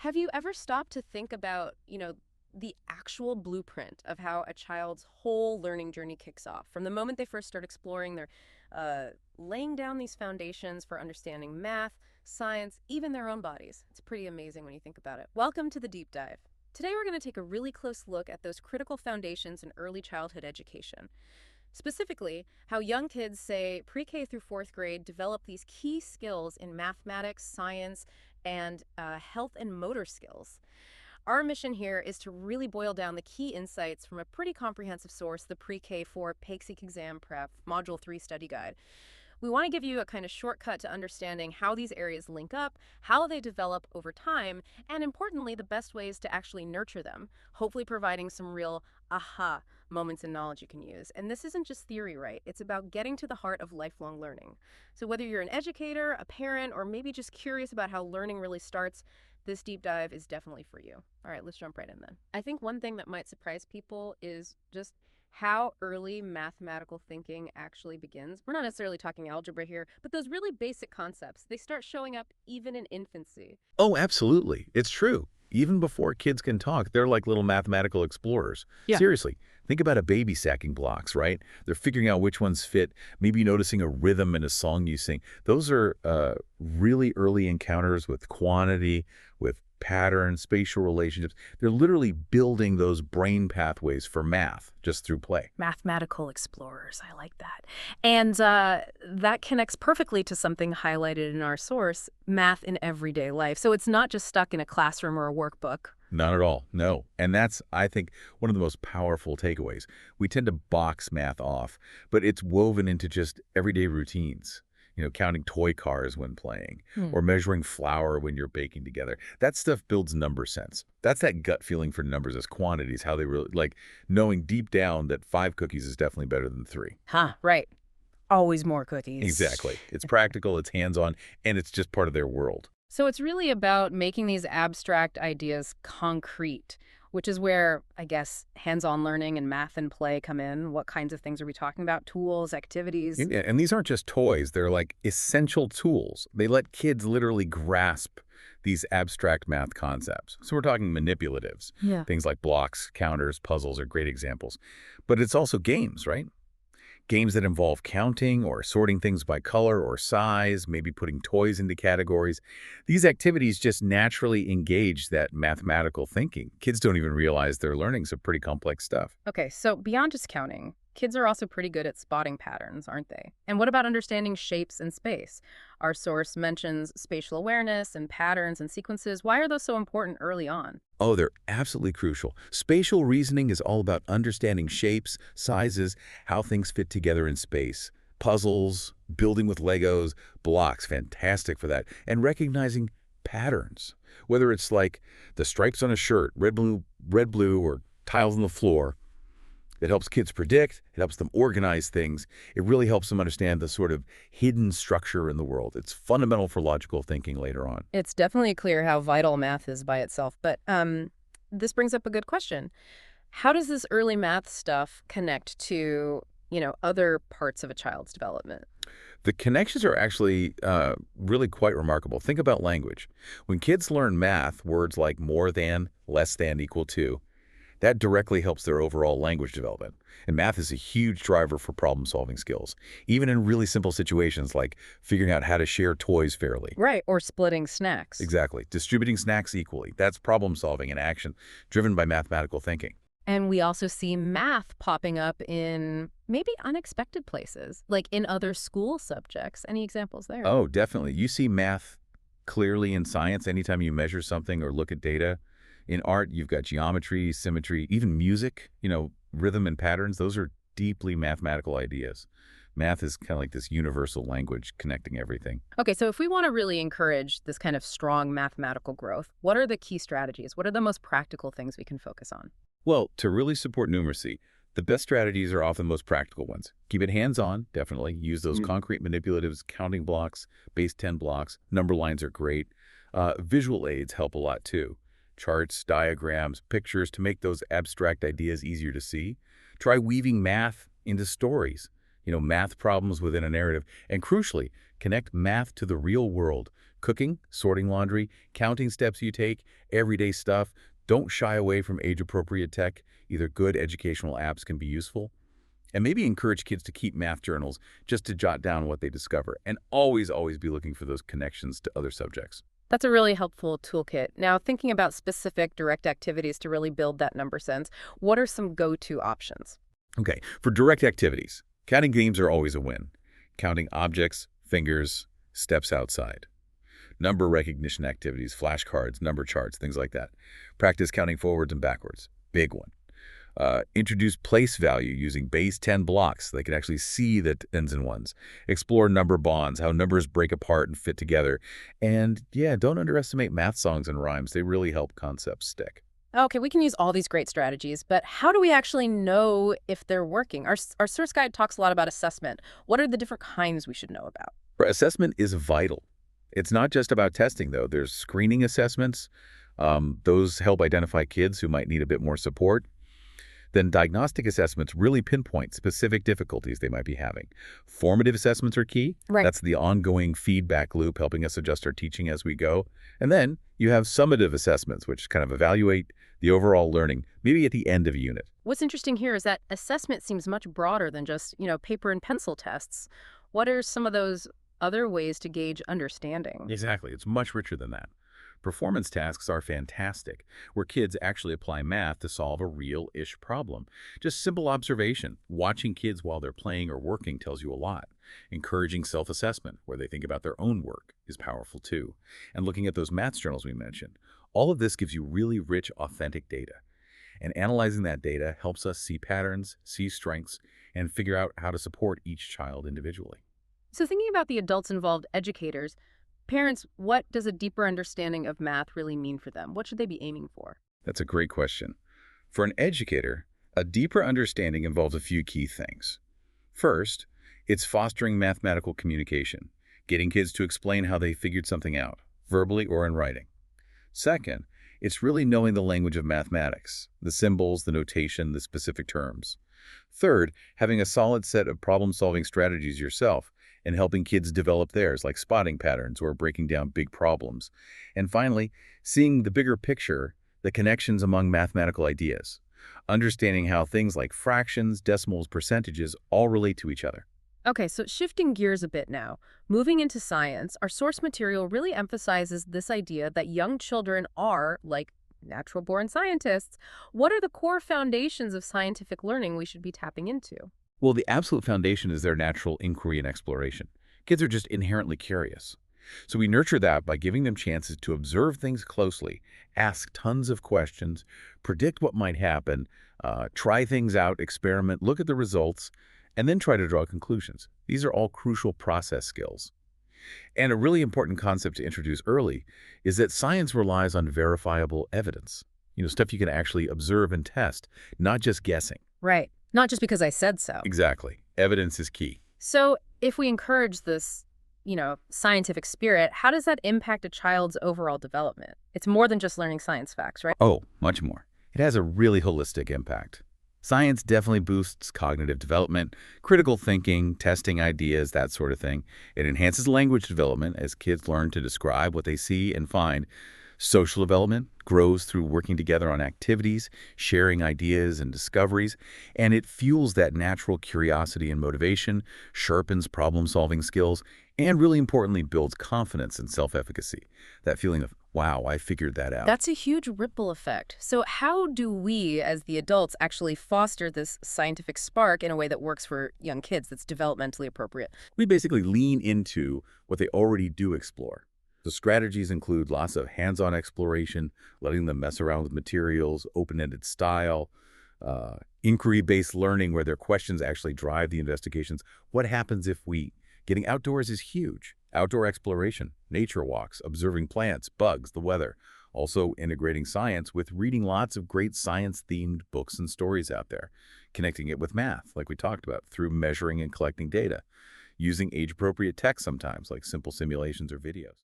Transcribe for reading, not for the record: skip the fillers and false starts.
Have you ever stopped to think about, the actual blueprint of how a child's whole learning journey kicks off? From the moment they first start exploring, they're laying down these foundations for understanding math, science, even their own bodies. It's pretty amazing when you think about it. Welcome to the Deep Dive. Today we're going to take a really close look at those critical foundations in early childhood education. Specifically, how young kids, say pre-K through fourth grade, develop these key skills in mathematics, science, and health and motor skills. Our mission here is to really boil down the key insights from a pretty comprehensive source, the PreK-4 PECT Exam Prep Module 3 Study Guide. We want to give you a kind of shortcut to understanding how these areas link up, how they develop over time, and importantly, the best ways to actually nurture them, hopefully providing some real aha moments in knowledge you can use. And this isn't just theory, right? It's about getting to the heart of lifelong learning. So whether you're an educator, a parent, or maybe just curious about how learning really starts, this deep dive is definitely for you. All right, let's jump right in then. I think one thing that might surprise people is just how early mathematical thinking actually begins. We're not necessarily talking algebra here, but those really basic concepts, they start showing up even in infancy. Oh, absolutely. It's true. Even before kids can talk, they're like little mathematical explorers. Yeah. Seriously, think about a baby stacking blocks, right? They're figuring out which ones fit, maybe noticing a rhythm in a song you sing. Those are really early encounters with quantity, with patterns, spatial relationships. They're literally building those brain pathways for math just through play. Mathematical explorers, I like that. And that connects perfectly to something highlighted in our source, math in everyday life. So it's not just stuck in a classroom or a workbook. Not at all, no. And that's, I think, one of the most powerful takeaways. We tend to box math off, but it's woven into just everyday routines. Counting toy cars when playing, or measuring flour when you're baking together. That stuff builds number sense. That's that gut feeling for numbers as quantities, how they really, like knowing deep down that 5 cookies is definitely better than 3. Huh, right. Always more cookies. Exactly. It's practical, it's hands-on, and it's just part of their world. So it's really about making these abstract ideas concrete, which is where, I guess, hands-on learning and math and play come in. What kinds of things are we talking about? Tools, activities? Yeah, and these aren't just toys. They're like essential tools. They let kids literally grasp these abstract math concepts. So we're talking manipulatives. Yeah. Things like blocks, counters, puzzles are great examples. But it's also games, right? Games that involve counting or sorting things by color or size, maybe putting toys into categories. These activities just naturally engage that mathematical thinking. Kids don't even realize they're learning some pretty complex stuff. Okay, so beyond just counting, kids are also pretty good at spotting patterns, aren't they? And what about understanding shapes and space? Our source mentions spatial awareness and patterns and sequences. Why are those so important early on? Oh, they're absolutely crucial. Spatial reasoning is all about understanding shapes, sizes, how things fit together in space. Puzzles, building with Legos, blocks, fantastic for that. And recognizing patterns, whether it's like the stripes on a shirt, red, blue, or tiles on the floor. It helps kids predict. It helps them organize things. It really helps them understand the sort of hidden structure in the world. It's fundamental for logical thinking later on. It's definitely clear how vital math is by itself, but this brings up a good question. How does this early math stuff connect to, other parts of a child's development? The connections are actually really quite remarkable. Think about language. When kids learn math, words like more than, less than, equal to, that directly helps their overall language development. And math is a huge driver for problem-solving skills, even in really simple situations like figuring out how to share toys fairly. Right, or splitting snacks. Exactly. Distributing snacks equally. That's problem-solving in action, driven by mathematical thinking. And we also see math popping up in maybe unexpected places, like in other school subjects. Any examples there? Oh, definitely. You see math clearly in science anytime you measure something or look at data. In art, you've got geometry, symmetry, even music, rhythm and patterns. Those are deeply mathematical ideas. Math is kind of like this universal language connecting everything. Okay, so if we want to really encourage this kind of strong mathematical growth, what are the key strategies? What are the most practical things we can focus on? Well, to really support numeracy, the best strategies are often the most practical ones. Keep it hands-on, definitely. Use those concrete manipulatives, counting blocks, base 10 blocks. Number lines are great. Visual aids help a lot too. Charts, diagrams, pictures to make those abstract ideas easier to see. Try weaving math into stories, math problems within a narrative. And crucially, connect math to the real world. Cooking, sorting laundry, counting steps you take, everyday stuff. Don't shy away from age-appropriate tech. Either good educational apps can be useful, and maybe encourage kids to keep math journals just to jot down what they discover, and always be looking for those connections to other subjects. That's a really helpful toolkit. Now, thinking about specific direct activities to really build that number sense, what are some go-to options? Okay, for direct activities, counting games are always a win. Counting objects, fingers, steps outside. Number recognition activities, flashcards, number charts, things like that. Practice counting forwards and backwards. Big one. Introduce place value using base 10 blocks so they can actually see the tens and ones. Explore number bonds, how numbers break apart and fit together. And yeah, don't underestimate math songs and rhymes. They really help concepts stick. Okay, we can use all these great strategies, but how do we actually know if they're working? Our source guide talks a lot about assessment. What are the different kinds we should know about? Assessment is vital. It's not just about testing, though. There's screening assessments. Those help identify kids who might need a bit more support. Then diagnostic assessments really pinpoint specific difficulties they might be having. Formative assessments are key. Right. That's the ongoing feedback loop helping us adjust our teaching as we go. And then you have summative assessments, which kind of evaluate the overall learning, maybe at the end of a unit. What's interesting here is that assessment seems much broader than just, paper and pencil tests. What are some of those other ways to gauge understanding? Exactly. It's much richer than that. Performance tasks are fantastic, where kids actually apply math to solve a real-ish problem. Just simple observation. Watching kids while they're playing or working tells you a lot. Encouraging self-assessment, where they think about their own work, is powerful too. And looking at those math journals we mentioned. All of this gives you really rich, authentic data. And analyzing that data helps us see patterns, see strengths, and figure out how to support each child individually. So thinking about the adults involved, educators, parents, what does a deeper understanding of math really mean for them? What should they be aiming for? That's a great question. For an educator, a deeper understanding involves a few key things. First, it's fostering mathematical communication, getting kids to explain how they figured something out, verbally or in writing. Second, it's really knowing the language of mathematics, the symbols, the notation, the specific terms. Third, having a solid set of problem-solving strategies yourself and helping kids develop theirs, like spotting patterns or breaking down big problems. And finally, seeing the bigger picture, the connections among mathematical ideas, understanding how things like fractions, decimals, percentages all relate to each other. Okay, so shifting gears a bit now, moving into science, our source material really emphasizes this idea that young children are, like natural-born scientists. What are the core foundations of scientific learning we should be tapping into? Well, the absolute foundation is their natural inquiry and exploration. Kids are just inherently curious. So we nurture that by giving them chances to observe things closely, ask tons of questions, predict what might happen, try things out, experiment, look at the results, and then try to draw conclusions. These are all crucial process skills. And a really important concept to introduce early is that science relies on verifiable evidence. Stuff you can actually observe and test, not just guessing. Right. Not just because I said so. Exactly. Evidence is key. So if we encourage this, scientific spirit, how does that impact a child's overall development? It's more than just learning science facts, right? Oh, much more. It has a really holistic impact. Science definitely boosts cognitive development, critical thinking, testing ideas, that sort of thing. It enhances language development as kids learn to describe what they see and find. Social development grows through working together on activities, sharing ideas and discoveries, and it fuels that natural curiosity and motivation, sharpens problem-solving skills, and really importantly, builds confidence and self-efficacy. That feeling of, wow, I figured that out. That's a huge ripple effect. So how do we, as the adults, actually foster this scientific spark in a way that works for young kids, that's developmentally appropriate? We basically lean into what they already do explore. The strategies include lots of hands-on exploration, letting them mess around with materials, open-ended style, inquiry-based learning where their questions actually drive the investigations. What happens if we? Getting outdoors is huge. Outdoor exploration, nature walks, observing plants, bugs, the weather. Also integrating science with reading lots of great science-themed books and stories out there. Connecting it with math, like we talked about, through measuring and collecting data. Using age-appropriate tech sometimes, like simple simulations or videos.